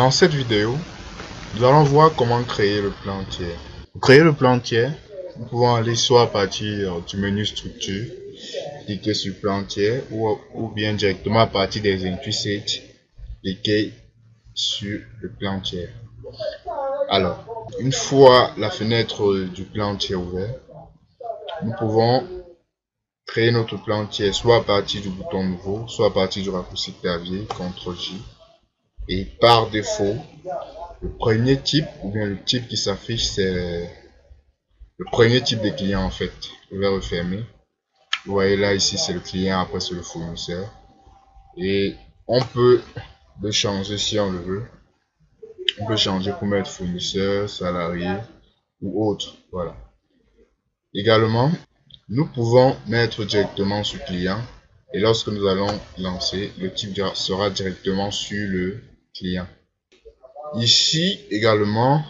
Dans cette vidéo, nous allons voir comment créer le plan tiers. Pour créer le plan tiers, nous pouvons aller soit à partir du menu structure, cliquer sur plan tiers, ou bien directement à partir des Intuit, cliquer sur le plan tiers. Alors, une fois la fenêtre du plan tiers ouverte, nous pouvons créer notre plan tiers soit à partir du bouton nouveau, soit à partir du raccourci clavier CTRL-J. Et par défaut, le premier type ou bien le type qui s'affiche, c'est le premier type de client en fait. Je vais refermer. Vous voyez là, ici c'est le client, après c'est le fournisseur. Et on peut le changer si on le veut. On peut changer pour mettre fournisseur, salarié ou autre. Voilà. Également, nous pouvons mettre directement sur client. Et lorsque nous allons lancer, le type sera directement sur le client. Ici également,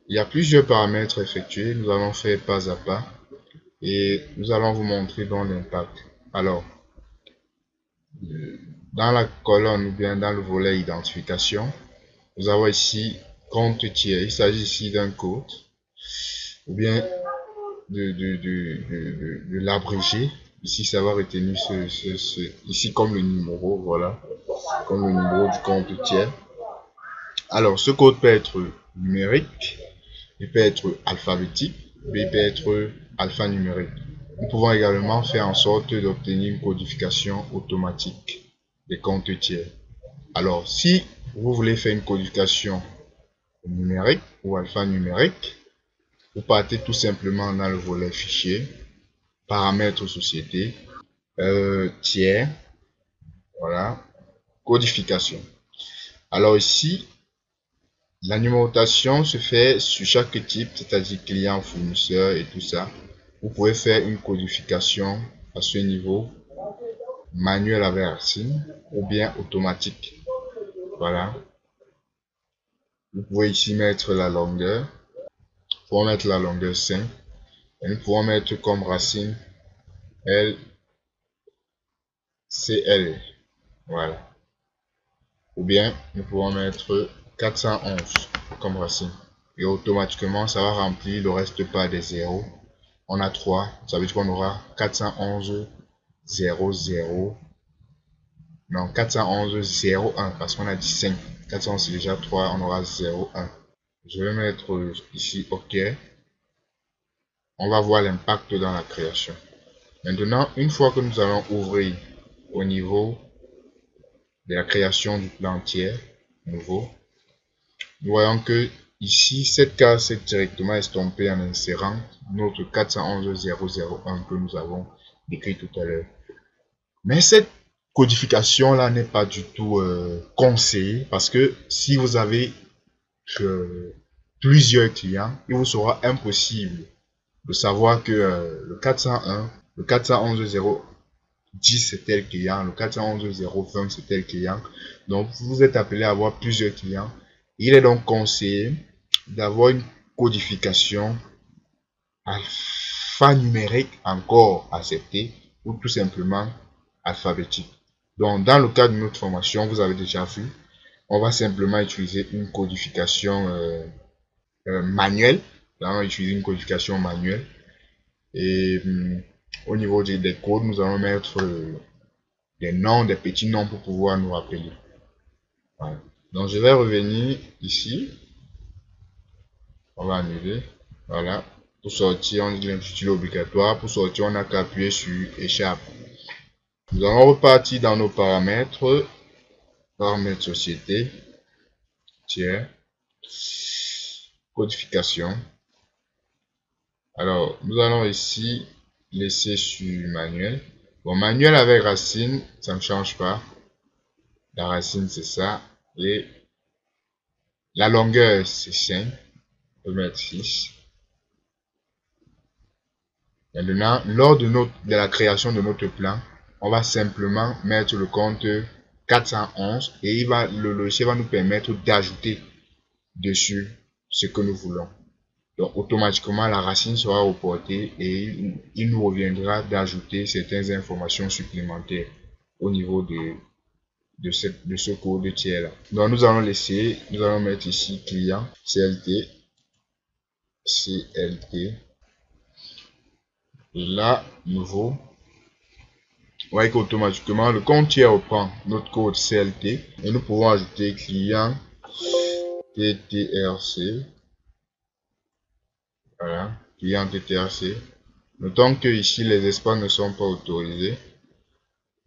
il y a plusieurs paramètres effectués. Nous allons faire pas à pas et nous allons vous montrer dans l'impact. Alors, dans la colonne ou bien dans le volet identification, nous avons ici compte tiers. Il s'agit ici d'un code ou bien de l'abrégé. Ici, ça va retenir ici comme le numéro, voilà, comme le numéro du compte tiers. Alors, ce code peut être numérique, il peut être alphabétique, il peut être alphanumérique. Nous pouvons également faire en sorte d'obtenir une codification automatique des comptes tiers. Alors, si vous voulez faire une codification numérique ou alphanumérique, vous partez tout simplement dans le volet fichier, paramètres société, tiers, voilà, codification. Alors ici, la numérotation se fait sur chaque type, c'est-à-dire client, fournisseur et tout ça. Vous pouvez faire une codification à ce niveau, manuel avec racine ou bien automatique. Voilà. Vous pouvez ici mettre la longueur. Nous pouvons mettre la longueur 5. Et nous pouvons mettre comme racine L, CL. Voilà. Ou bien nous pouvons mettre 411 comme racine. Et automatiquement, ça va remplir le reste pas des zéros. On a 3, ça veut dire qu'on aura 411 00. Non, 411 01 parce qu'on a dit 5. 411 c'est déjà 3, on aura 01. Je vais mettre ici OK. On va voir l'impact dans la création. Maintenant, une fois que nous allons ouvrir au niveau de la création du plan tiers nouveau, nous voyons que ici, cette case est directement estompée en insérant notre 411 001 que nous avons écrit tout à l'heure. Mais cette codification là n'est pas du tout conseillée parce que si vous avez plusieurs clients, il vous sera impossible de savoir que le 401, le 411 010 c'est tel client, le 411 020 c'est tel client. Donc vous êtes appelé à avoir plusieurs clients. Il est donc conseillé d'avoir une codification alphanumérique encore acceptée ou tout simplement alphabétique. Donc dans le cas de notre formation, vous avez déjà vu, on va simplement utiliser une codification manuelle. Là, on va utiliser une codification manuelle. Et au niveau des codes, nous allons mettre des noms, des petits noms pour pouvoir nous rappeler. Voilà. Donc je vais revenir ici. On va annuler. Voilà. Pour sortir, on dit l'intitulé obligatoire. Pour sortir, on n'a qu'à appuyer sur échappe. Nous allons repartir dans nos paramètres. Paramètres société. Tiers. Codification. Alors, nous allons ici laisser sur manuel. Bon, manuel avec racine, ça ne change pas. La racine, c'est ça. Et la longueur, c'est 5. On peut mettre 6. Maintenant, lors de la création de notre plan, on va simplement mettre le compte 411 et le logiciel va nous permettre d'ajouter dessus ce que nous voulons. Donc, automatiquement, la racine sera reportée et il nous reviendra d'ajouter certaines informations supplémentaires au niveau de de ce code tiers là. Donc nous allons mettre ici client CLT. Et là, nouveau. Vous voyez qu'automatiquement le compte tiers reprend notre code CLT et nous pouvons ajouter client TTRC. Voilà, client TTRC. Notons que ici les espaces ne sont pas autorisés.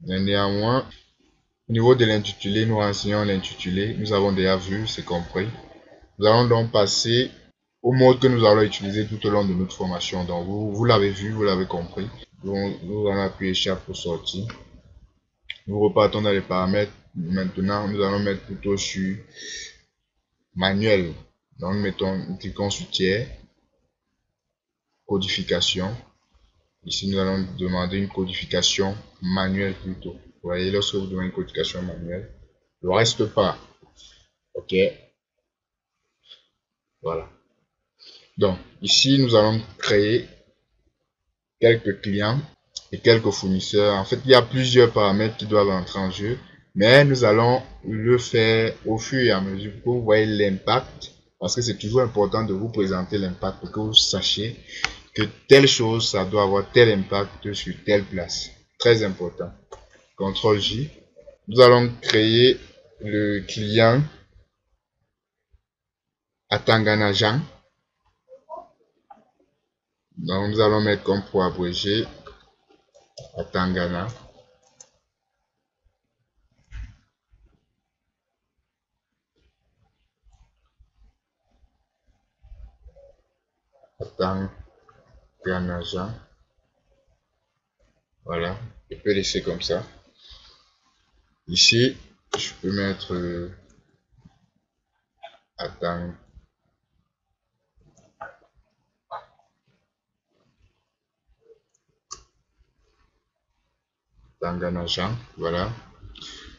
Mais néanmoins, au niveau de l'intitulé, nous renseignons l'intitulé. Nous avons déjà vu, c'est compris. Nous allons donc passer au mode que nous allons utiliser tout au long de notre formation. Donc vous l'avez vu, vous l'avez compris. Nous allons appuyer Échappe pour sortir. Nous repartons dans les paramètres. Maintenant, nous allons mettre plutôt sur manuel. Donc nous cliquons sur tiers, codification. Ici, nous allons demander une codification manuelle plutôt. Vous voyez, lorsque vous demandez une codification manuelle, ne reste pas. OK. Voilà. Donc, ici, nous allons créer quelques clients et quelques fournisseurs. En fait, il y a plusieurs paramètres qui doivent entrer en jeu, mais nous allons le faire au fur et à mesure pour que vous voyez l'impact, parce que c'est toujours important de vous présenter l'impact pour que vous sachiez que telle chose, ça doit avoir tel impact sur telle place. Très important. CTRL J. Nous allons créer le client Atangana Jean. Donc, nous allons mettre comme pour abréger Atangana. Atangana Jean. Voilà. Je peux laisser comme ça. Ici, je peux mettre Atangana Jean. Voilà.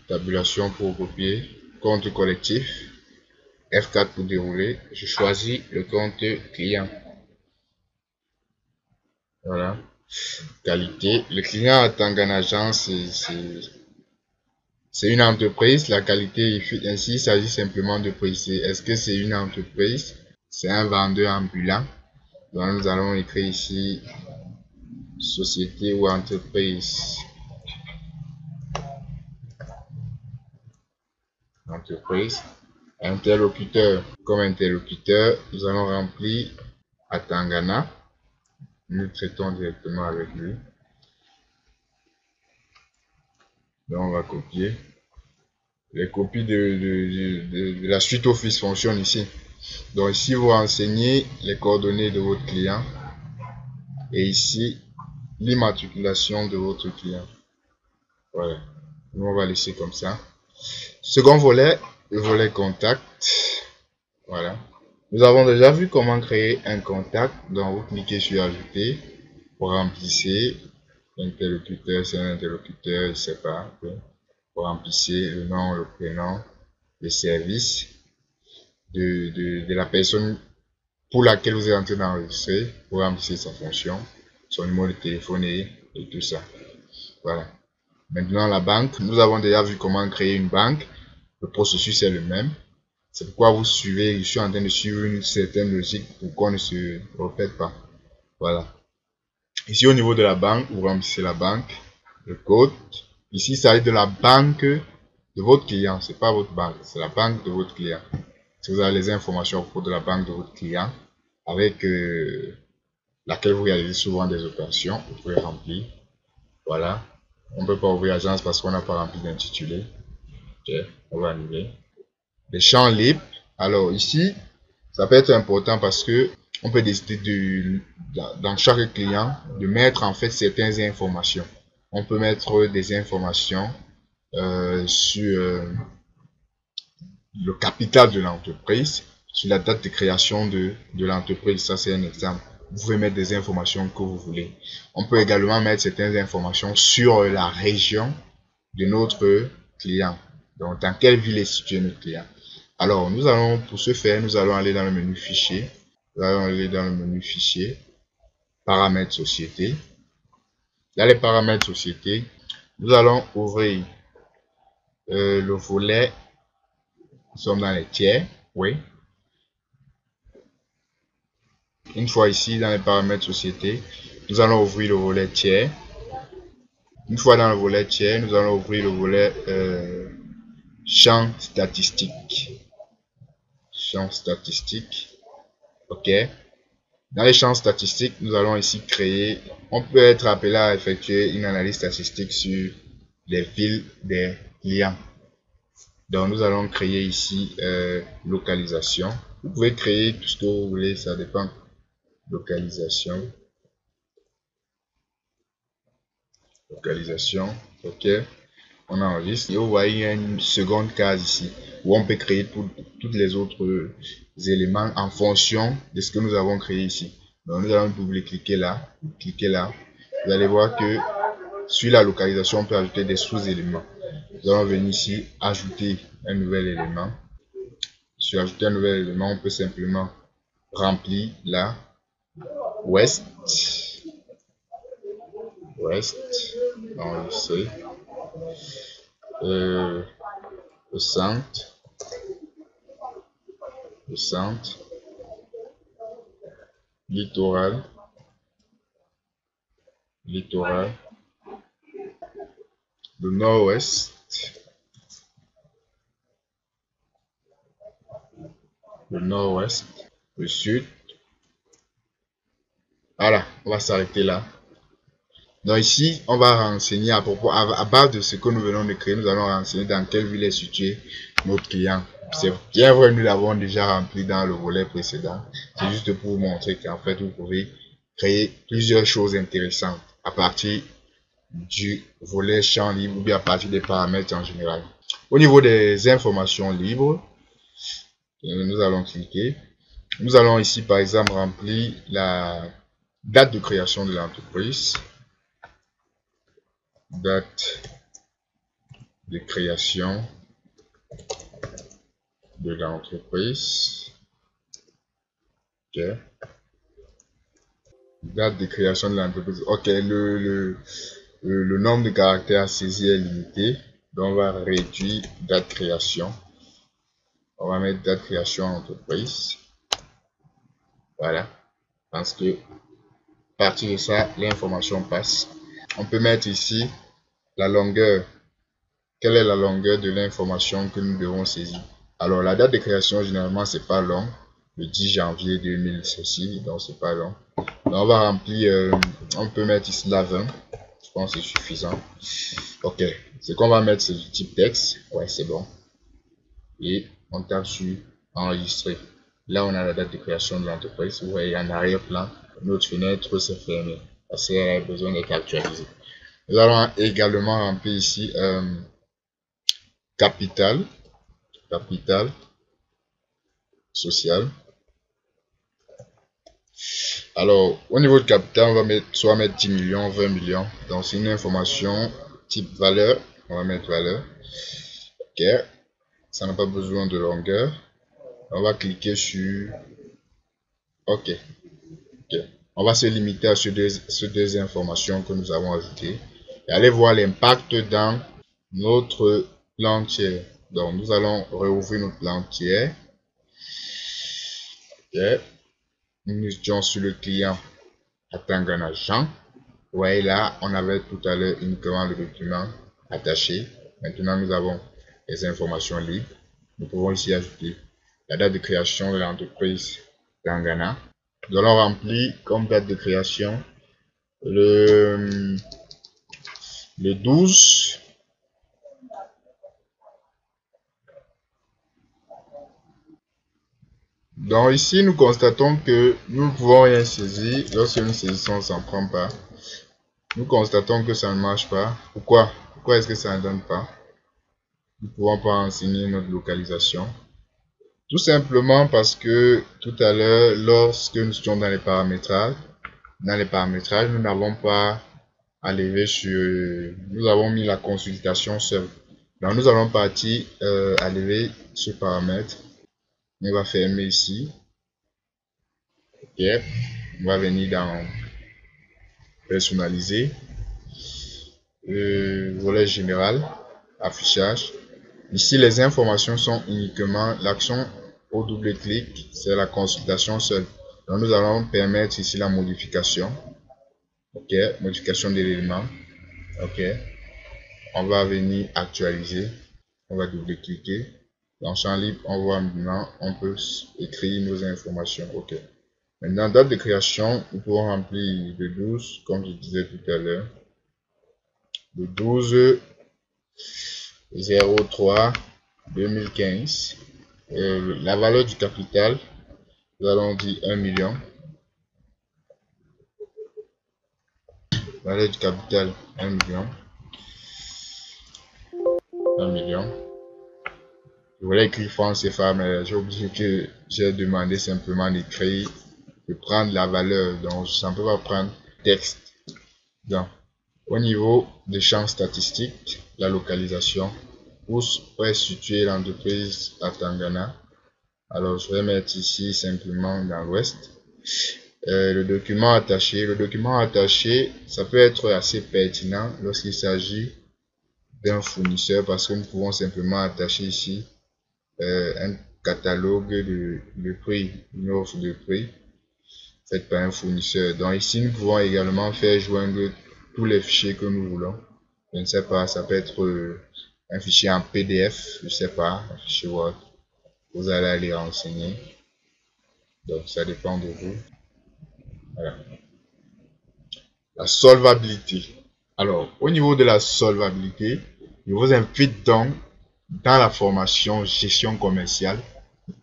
Tabulation pour copier. Compte collectif. F4 pour dérouler. Je choisis le compte client. Voilà. Qualité. Le client Atangana Jean, c'est une entreprise. La qualité, ainsi, il s'agit simplement de préciser. Est-ce que c'est une entreprise? C'est un vendeur ambulant. Donc, nous allons écrire ici société ou entreprise. Entreprise. Interlocuteur. Comme interlocuteur, nous allons remplir Atangana. Nous traitons directement avec lui. Donc, on va copier. Les copies de la suite Office fonctionnent ici. Donc ici, vous renseignez les coordonnées de votre client. Et ici, l'immatriculation de votre client. Voilà. Nous, on va laisser comme ça. Second volet, le volet contact. Voilà. Nous avons déjà vu comment créer un contact. Donc, vous cliquez sur ajouter. Vous remplissez l'interlocuteur, c'est un interlocuteur, je ne sais pas. Vous remplissez le nom, le prénom, le service de la personne pour laquelle vous êtes en train d'enregistrer. Vous remplissez sa fonction, son numéro de téléphone et tout ça. Voilà. Maintenant, la banque. Nous avons déjà vu comment créer une banque. Le processus est le même. C'est pourquoi vous suivez, je suis en train de suivre une certaine logique pour qu'on ne se répète pas. Voilà. Ici, au niveau de la banque, vous remplissez la banque, le code. Ici, ça est de la banque de votre client. C'est pas votre banque, c'est la banque de votre client. Si vous avez les informations au propos de la banque de votre client, avec laquelle vous réalisez souvent des opérations, vous pouvez remplir. Voilà. On ne peut pas ouvrir agence parce qu'on n'a pas rempli d'intitulé. Ok, on va annuler. Les champs libres. Alors ici, ça peut être important parce que on peut décider dans chaque client de mettre en fait certaines informations. On peut mettre des informations sur le capital de l'entreprise, sur la date de création de l'entreprise. Ça, c'est un exemple. Vous pouvez mettre des informations que vous voulez. On peut également mettre certaines informations sur la région de notre client. Donc, dans quelle ville est situé notre client. Alors, nous allons, pour ce faire, nous allons aller dans le menu fichier. Nous allons aller dans le menu fichier, paramètres société. Dans les paramètres société, nous allons ouvrir le volet, nous sommes dans les tiers, oui. Une fois ici dans les paramètres société, nous allons ouvrir le volet tiers. Une fois dans le volet tiers, nous allons ouvrir le volet champ statistique. Champ statistique. OK. Dans les champs statistiques, nous allons ici créer, on peut être appelé à effectuer une analyse statistique sur les villes des clients. Donc nous allons créer ici localisation. Vous pouvez créer tout ce que vous voulez, ça dépend. Localisation. Localisation. OK. On enregistre. Et vous voyez, il y a une seconde case ici où on peut créer toutes les autres éléments en fonction de ce que nous avons créé ici. Donc nous allons double-cliquer là. Cliquer là. Vous allez voir que sur la localisation, on peut ajouter des sous-éléments. Nous allons venir ici, ajouter un nouvel élément. Sur ajouter un nouvel élément, on peut simplement remplir là. Ouest. Enregistrer. Le centre. Littoral. Le nord-ouest. Le sud. Voilà, on va s'arrêter là. Donc ici, on va renseigner à propos, à base de ce que nous venons de créer, nous allons renseigner dans quelle ville est situé notre client. C'est bien vrai, nous l'avons déjà rempli dans le volet précédent. C'est juste pour vous montrer qu'en fait, vous pouvez créer plusieurs choses intéressantes à partir du volet champ libre ou bien à partir des paramètres en général. Au niveau des informations libres, nous allons cliquer. Nous allons ici, par exemple, remplir la date de création de l'entreprise. Date de création de l'entreprise. OK. Date de création de l'entreprise. OK, le nombre de caractères saisis est limité. Donc, on va réduire date de création. On va mettre date de création entreprise. Voilà. Parce que, à partir de ça, l'information passe. On peut mettre ici la longueur. Quelle est la longueur de l'information que nous devons saisir? Alors, la date de création, généralement, c'est pas long. Le 10 janvier 2000 ceci, donc c'est pas long. Donc, on va remplir, on peut mettre ici la 20. Je pense que c'est suffisant. OK. Ce qu'on va mettre, c'est du type texte. Ouais, c'est bon. Et on tape sur enregistrer. Là, on a la date de création de l'entreprise. Vous voyez en arrière-plan, notre fenêtre s'est fermée parce qu'elle a besoin d'être actualisée. Nous allons également remplir ici capital social. Alors, au niveau de capital, on va mettre soit mettre 10 millions, 20 millions. Donc, c'est une information type valeur. On va mettre valeur. OK. Ça n'a pas besoin de longueur. On va cliquer sur OK. On va se limiter à ces deux informations que nous avons ajoutées. Et aller voir l'impact dans notre plan tiers. Donc, nous allons rouvrir notre plan tiers. OK. Nous étions sur le client Atangana Jean. Vous voyez là, on avait tout à l'heure uniquement le document attaché. Maintenant, nous avons les informations libres. Nous pouvons ici ajouter la date de création de l'entreprise Tangana. Nous allons remplir comme date de création le 12. Donc ici, nous constatons que nous ne pouvons rien saisir. Lorsque nous saisissons, ça ne prend pas. Nous constatons que ça ne marche pas. Pourquoi est-ce que ça ne donne pas? Nous ne pouvons pas renseigner notre localisation. Tout simplement parce que tout à l'heure, lorsque nous étions dans les paramétrages, nous n'avons pas arrivé sur... Nous avons mis la consultation seule. Donc nous allons partir arriver sur paramètres. On va fermer ici. OK. On va venir dans personnaliser. Volet général, affichage. Ici, les informations sont uniquement l'action au double clic, c'est la consultation seule. Donc, nous allons permettre ici la modification. Ok, modification de l'élément. Ok, on va venir actualiser. On va double-cliquer. Dans champ libre, on voit maintenant, on peut écrire nos informations. Ok. Maintenant, date de création, nous pouvons remplir le 12, comme je disais tout à l'heure. Le 12 03 2015. La valeur du capital, nous allons dire 1 million. Valeur du capital, 1 million. 1 million. Je voulais écrire franc CFA, mais j'ai oublié que j'ai demandé simplement d'écrire, de prendre la valeur. Donc, ça ne peut pas prendre texte. Donc, au niveau des champs statistiques, la localisation, où est située l'entreprise à Tangana. Alors, je vais mettre ici simplement dans l'ouest. Le document attaché, ça peut être assez pertinent lorsqu'il s'agit d'un fournisseur parce que nous pouvons simplement attacher ici un catalogue de prix, une offre de prix faite par un fournisseur. Donc ici, nous pouvons également faire joindre tous les fichiers que nous voulons. Je ne sais pas, ça peut être un fichier en PDF, je ne sais pas, un fichier Word. Vous allez aller renseigner. Donc ça dépend de vous. Voilà. La solvabilité. Alors, au niveau de la solvabilité, je vous invite donc dans la formation gestion commerciale,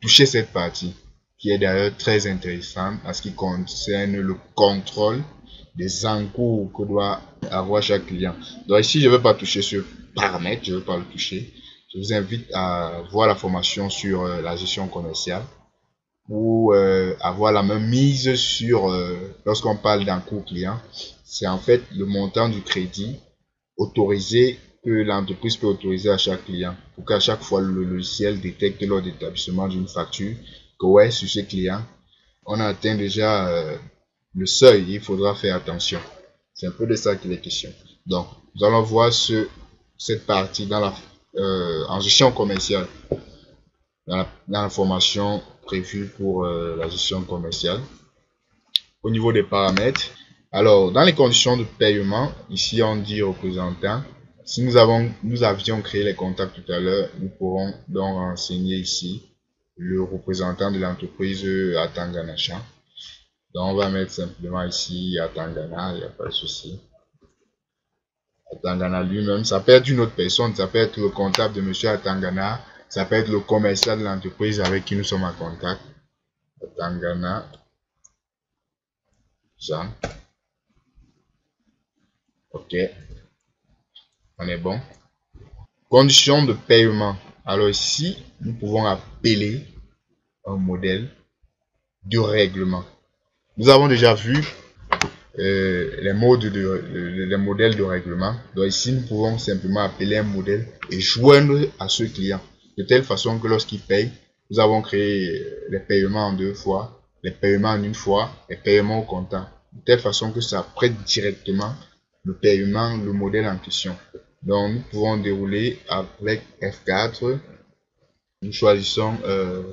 toucher cette partie qui est d'ailleurs très intéressante en ce qui concerne le contrôle des encours que doit avoir chaque client. Donc ici, je ne vais pas toucher ce paramètre, je ne vais pas le toucher. Je vous invite à voir la formation sur la gestion commerciale ou avoir la même mise sur, lorsqu'on parle d'encours client, c'est en fait le montant du crédit autorisé que l'entreprise peut autoriser à chaque client pour qu'à chaque fois le logiciel détecte lors d'établissement d'une facture que ouais, sur ce client, on a atteint déjà le seuil, il faudra faire attention. C'est un peu de ça qu'il est question. Donc, nous allons voir cette partie dans en gestion commerciale, dans la formation prévue pour la gestion commerciale. Au niveau des paramètres, alors dans les conditions de paiement, ici on dit représentant. Si nous avions créé les contacts tout à l'heure, nous pourrons donc renseigner ici le représentant de l'entreprise à Tangana. Donc on va mettre simplement ici à Tangana, il n'y a pas de souci. Atangana lui-même, ça peut être une autre personne, ça peut être le comptable de monsieur Atangana, ça peut être le commercial de l'entreprise avec qui nous sommes en contact. Atangana, Jean. Ok, on est bon. Conditions de paiement. Alors ici, nous pouvons appeler un modèle de règlement. Nous avons déjà vu les modèles de règlement. Donc ici, nous pouvons simplement appeler un modèle et joindre à ce client. De telle façon que lorsqu'il paye, nous avons créé les paiements en 2 fois, les paiements en 1 fois, les paiements au comptant. De telle façon que ça prête directement le paiement, le modèle en question. Donc nous pouvons dérouler avec F4. Nous choisissons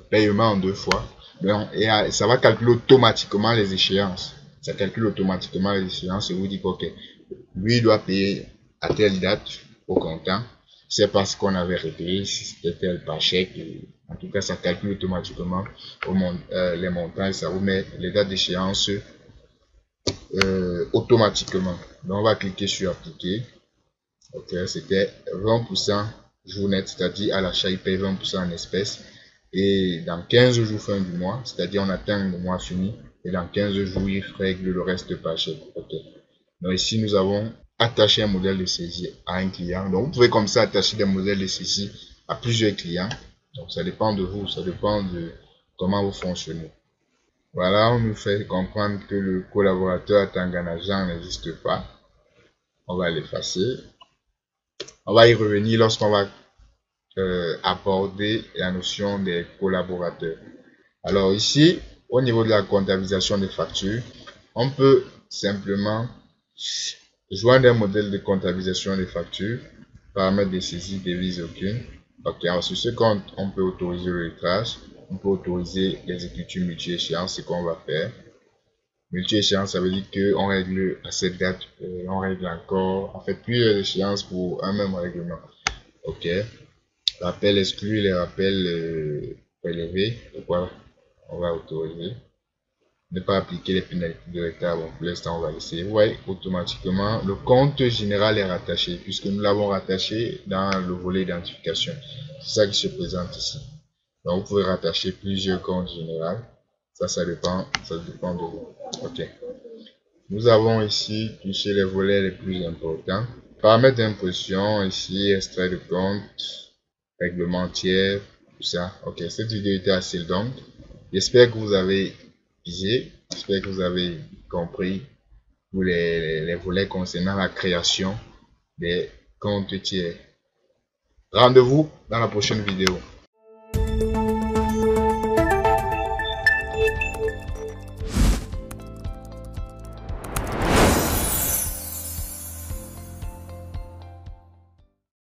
paiement en 2 fois. Donc, et ça va calculer automatiquement les échéances. Ça calcule automatiquement les échéances et vous dit ok, lui il doit payer à telle date au comptant. C'est parce qu'on avait réglé, si c'était tel par chèque. En tout cas, ça calcule automatiquement les montants et ça vous met les dates d'échéance automatiquement. Donc on va cliquer sur appliquer. Ok, c'était 20% jour net, c'est-à-dire à l'achat il paye 20% en espèces. Et dans 15 jours fin du mois, c'est-à-dire on atteint le mois fini, et dans 15 jours il règle le reste par chèque. Ok. Donc ici nous avons attaché un modèle de saisie à un client. Donc vous pouvez comme ça attacher des modèles de saisie à plusieurs clients. Donc ça dépend de vous, ça dépend de comment vous fonctionnez. Voilà, on nous fait comprendre que le collaborateur à Tangana Jean n'existe pas. On va l'effacer. On va y revenir lorsqu'on va aborder la notion des collaborateurs. Alors ici, au niveau de la comptabilisation des factures, on peut simplement joindre un modèle de comptabilisation des factures, paramètres de saisie, devise aucune. Ok, alors sur ce compte, on peut autoriser le lettrage, on peut autoriser les écritures multi-échéances, ce qu'on va faire. Multi-échéance, ça veut dire qu'on règle à cette date, on règle encore, en fait, plusieurs échéances pour un même règlement. Ok, rappel exclu, les rappels prélevés, donc voilà, on va autoriser. Ne pas appliquer les pénalités de retard, bon, pour l'instant, on va laisser. Vous voyez, automatiquement, le compte général est rattaché, puisque nous l'avons rattaché dans le volet identification. C'est ça qui se présente ici. Donc, vous pouvez rattacher plusieurs comptes généraux. Ça dépend de vous. Ok. Nous avons ici touché les volets les plus importants. Paramètres d'impression, ici, extrait de compte, réglementaire, tout ça. Ok, cette vidéo était assez longue. J'espère que vous avez pigé, j'espère que vous avez compris tous les volets concernant la création des comptes tiers. Rendez-vous dans la prochaine vidéo.